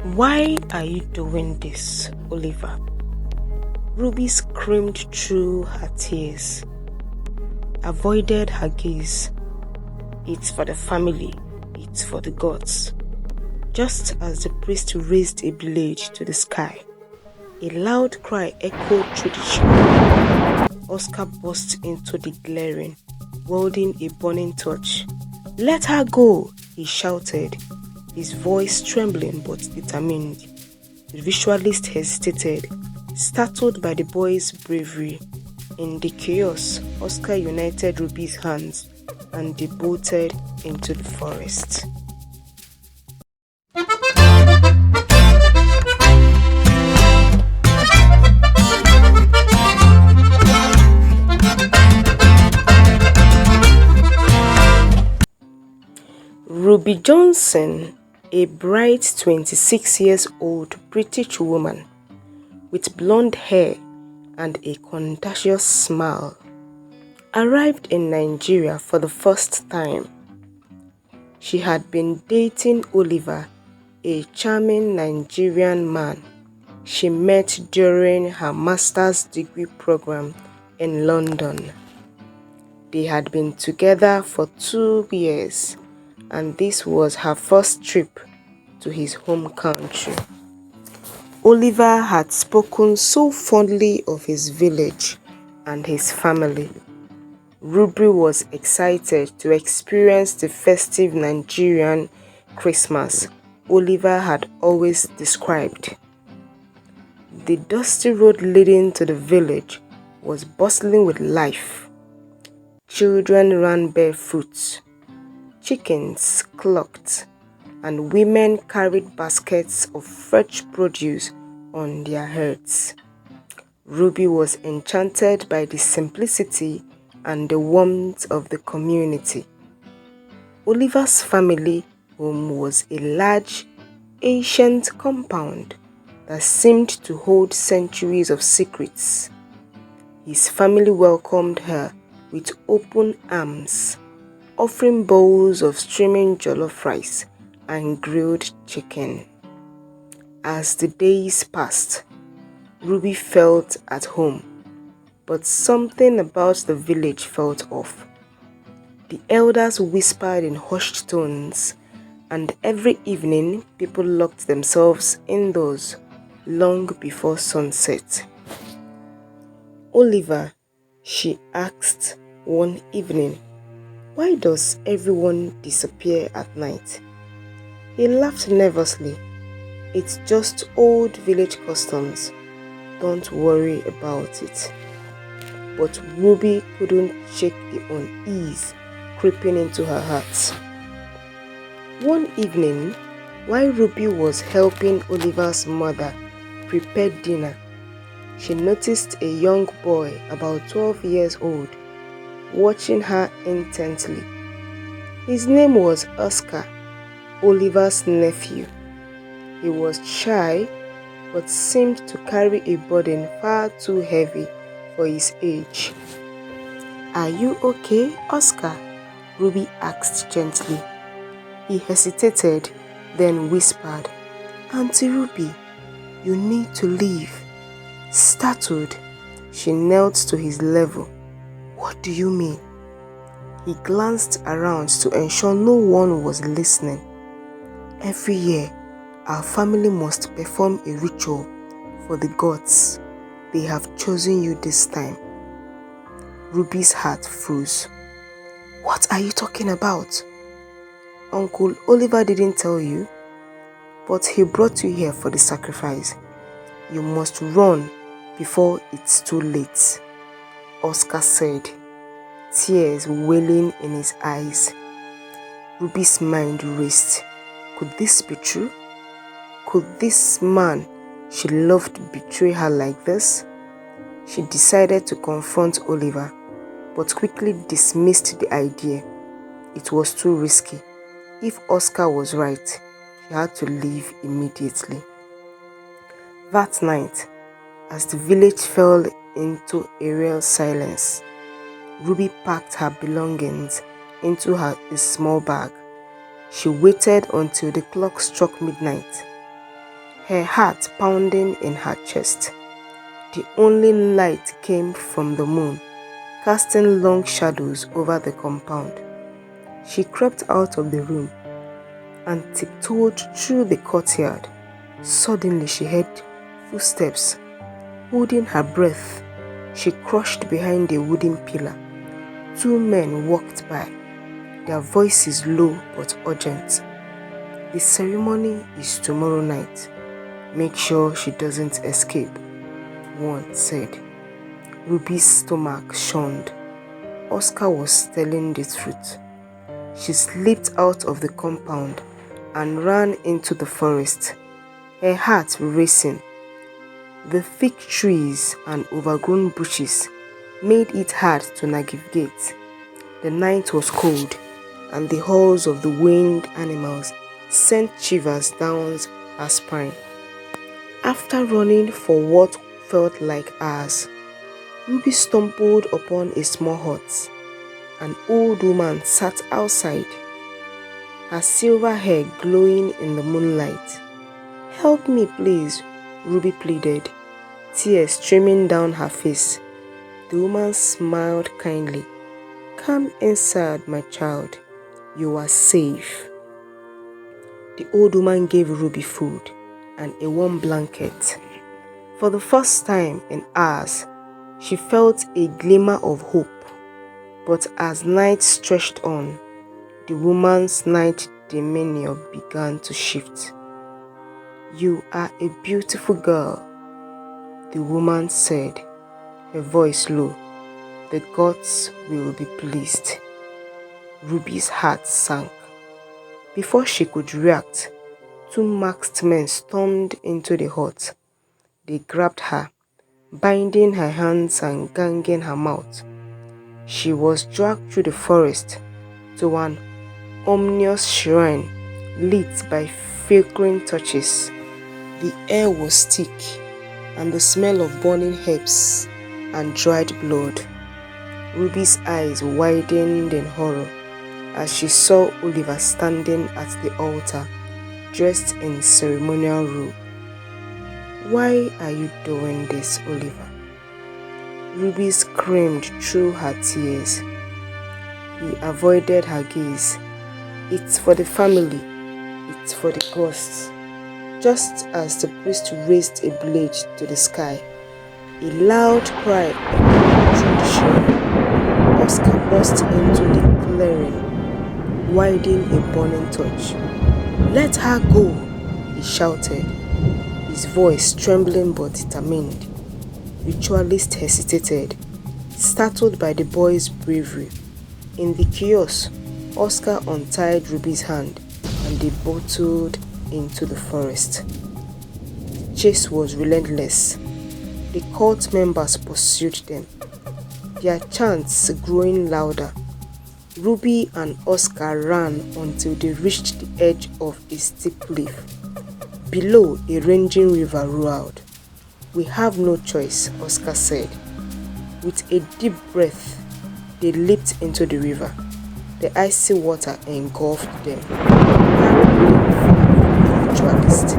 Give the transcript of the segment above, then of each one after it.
Why are you doing this, Oliver? Ruby screamed through her tears, avoided her gaze. It's for the family, it's for the gods. Just as the priest raised a blade to the sky, a loud cry echoed through the chamber. Oscar burst into the glaring, wielding a burning torch. "Let her go!" he shouted, his voice trembling but determined. The ritualist hesitated, startled by the boy's bravery. In the chaos, Oscar united Ruby's hands and they bolted into the forest. Ruby Johnson, a bright 26-year-old British woman with blonde hair and a contagious smile, arrived in Nigeria for the first time. She had been dating Oliver, a charming Nigerian man she met during her master's degree program in London. They had been together for 2 years, and this was her first trip to his home country. Oliver had spoken so fondly of his village and his family. Ruby was excited to experience the festive Nigerian Christmas Oliver had always described. The dusty road leading to the village was bustling with life. Children ran barefoot, chickens clucked, and women carried baskets of fresh produce on their heads. Ruby was enchanted by the simplicity and the warmth of the community. Oliver's family home was a large, ancient compound that seemed to hold centuries of secrets. His family welcomed her with open arms, offering bowls of steaming jollof rice and grilled chicken. As the days passed, Ruby felt at home, but something about the village felt off. The elders whispered in hushed tones, and every evening people locked themselves indoors long before sunset. "Oliver," she asked one evening, "why does everyone disappear at night?" He laughed nervously. "It's just old village customs. Don't worry about it." But Ruby couldn't shake the unease creeping into her heart. One evening, while Ruby was helping Oliver's mother prepare dinner, she noticed a young boy about 12 years old watching her intently. His name was Oscar, Oliver's nephew. He was shy but seemed to carry a burden far too heavy for his age. "Are you okay, Oscar?" Ruby asked gently. He hesitated, then whispered, "Auntie Ruby, you need to leave." Startled, she knelt to his level. "What do you mean?" He glanced around to ensure no one was listening. "Every year, our family must perform a ritual for the gods. They have chosen you this time." Ruby's heart froze. "What are you talking about? Uncle Oliver didn't tell you? But he brought you here for the sacrifice. You must run before it's too late," Oscar said, tears welling in his eyes. Ruby's mind raced. Could this be true? Could this man she loved betray her like this? She decided to confront Oliver, but quickly dismissed the idea. It was too risky. If Oscar was right, she had to leave immediately. That night, as the village fell into eerie silence, Ruby packed her belongings into a small bag. She waited until the clock struck midnight. her heart pounding in her chest. The only light came from the moon, casting long shadows over the compound. She crept out of the room and tiptoed through the courtyard. Suddenly she heard footsteps. Holding her breath, she crouched behind a wooden pillar. Two men walked by, their voices low but urgent. The ceremony is tomorrow night. Make sure she doesn't escape, one said. Ruby's stomach churned. Oscar was telling the truth. She slipped out of the compound and ran into the forest, her heart racing. The thick trees and overgrown bushes made it hard to navigate. The night was cold, and the howls of the winged animals sent shivers down her spine. After running for what felt like hours, Ruby stumbled upon a small hut. An old woman sat outside, her silver hair glowing in the moonlight. "Help me, please," Ruby pleaded, tears streaming down her face. The woman smiled kindly. "Come inside, my child. You are safe." The old woman gave Ruby food and a warm blanket. For the first time in hours, she felt a glimmer of hope. But as night stretched on, the woman's night demeanor began to shift. "You are a beautiful girl," the woman said, her voice low. "The gods will be pleased." Ruby's heart sank. Before she could react, two masked men stormed into the hut. They grabbed her, binding her hands and ganging her mouth. She was dragged through the forest to an ominous shrine lit by flickering torches. The air was thick, and the smell of burning herbs and dried blood. Ruby's eyes widened in horror as she saw Oliver standing at the altar, dressed in ceremonial robe. "Why are you doing this, Oliver?" Ruby screamed through her tears. He avoided her gaze. "It's for the family. It's for the ghosts." Just as the priest raised a blade to the sky, a loud cry echoed through the shrine. Oscar burst into the clearing, wielding a burning torch. "Let her go," he shouted, his voice trembling but determined. Ritualists hesitated, startled by the boy's bravery. In the chaos, Oscar untied Ruby's hand and they bolted into the forest. The chase was relentless. The cult members pursued them, their chants growing louder. Ruby and Oscar ran until they reached the edge of a steep cliff. Below, a raging river roared. "We have no choice," Oscar said. With a deep breath, they leaped into the river. The icy water engulfed them, carrying the ritualist.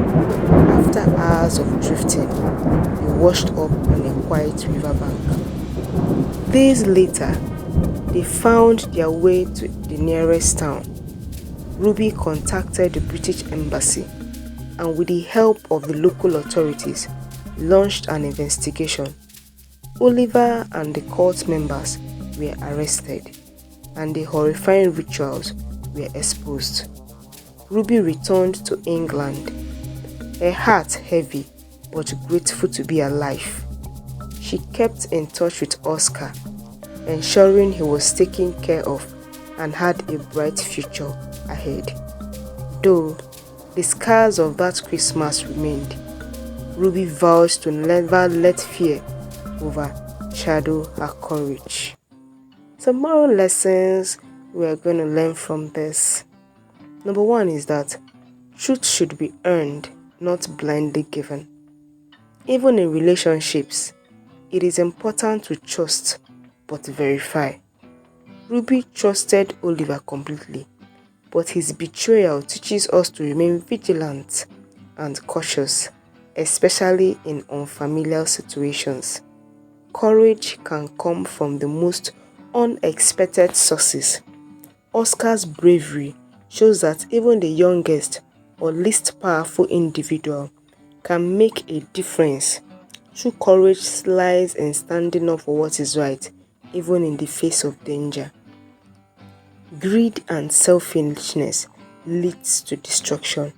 After hours of drifting, they washed up on a quiet riverbank. Days later, they found their way to the nearest town. Ruby contacted the British Embassy and, with the help of the local authorities, launched an investigation. Oliver and the cult members were arrested, and the horrifying rituals were exposed. Ruby returned to England, her heart heavy but grateful to be alive. She kept in touch with Oscar, ensuring he was taken care of and had a bright future ahead. Though the scars of that Christmas remained, Ruby vowed to never let fear overshadow her courage. Some moral lessons we are going to learn from this. Number one is that truth should be earned, not blindly given. Even in relationships, it is important to trust but verify. Ruby trusted Oliver completely, but his betrayal teaches us to remain vigilant and cautious. especially in unfamiliar situations. Courage can come from the most unexpected sources. Oscar's bravery shows that even the youngest or least powerful individual can make a difference. True courage lies in standing up for what is right, even in the face of danger. Greed and selfishness leads to destruction.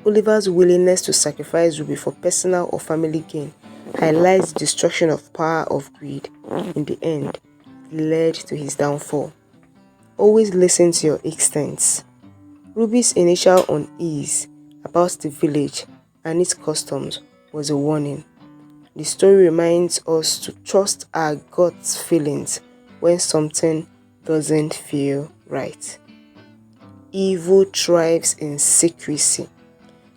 Oliver's willingness to sacrifice Ruby for personal or family gain highlights the destruction of power of greed. In the end, it led to his downfall. Always listen to your instincts. Ruby's initial unease about the village and its customs was a warning. The story reminds us to trust our gut feelings when something doesn't feel right. Evil thrives in secrecy.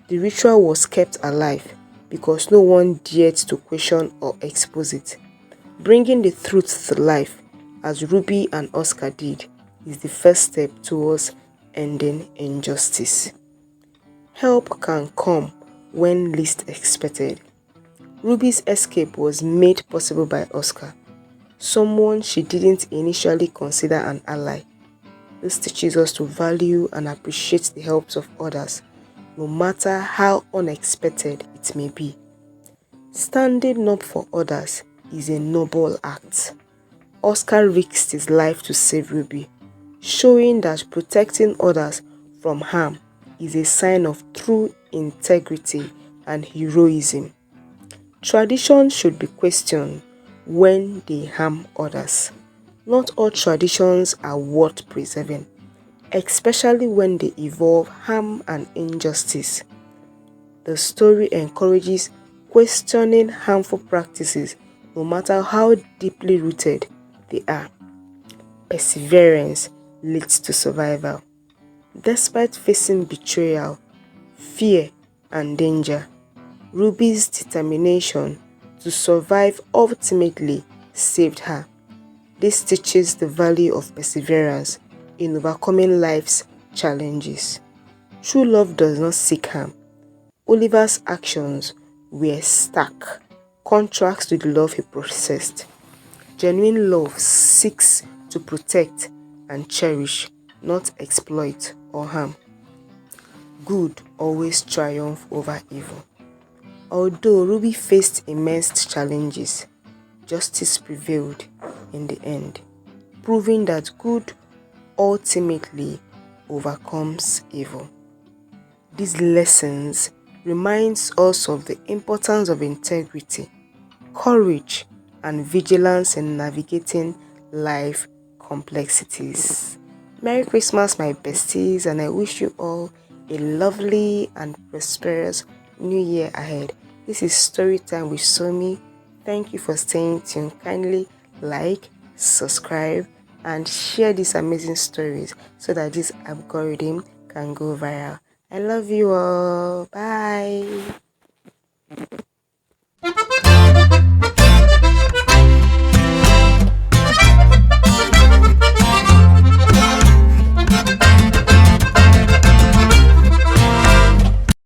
The ritual was kept alive because no one dared to question or expose it. Bringing the truth to life, as Ruby and Oscar did, is the first step towards ending injustice. Help can come when least expected. Ruby's escape was made possible by Oscar, someone she didn't initially consider an ally. This teaches us to value and appreciate the helps of others, no matter how unexpected it may be. Standing up for others is a noble act. Oscar risked his life to save Ruby, showing that protecting others from harm is a sign of true integrity and heroism. Traditions should be questioned when they harm others. Not all traditions are worth preserving, especially when they involve harm and injustice. The story encourages questioning harmful practices no matter how deeply rooted they are. Perseverance leads to survival. Despite facing betrayal, fear, and danger, Ruby's determination to survive ultimately saved her. This teaches the value of perseverance in overcoming life's challenges. True love does not seek harm. Oliver's actions were stark contrast to the love he possessed. Genuine love seeks to protect and cherish, not exploit or harm. Good always triumphs over evil. Although Ruby faced immense challenges, justice prevailed in the end, proving that good ultimately overcomes evil. These lessons reminds us of the importance of integrity, courage, and vigilance in navigating life complexities. Merry Christmas, my besties, and I wish you all a lovely and prosperous new year ahead. This is Storytime with Somi. Thank you for staying tuned. Kindly like, subscribe, and share these amazing stories so that this algorithm can go viral. I love you all. Bye.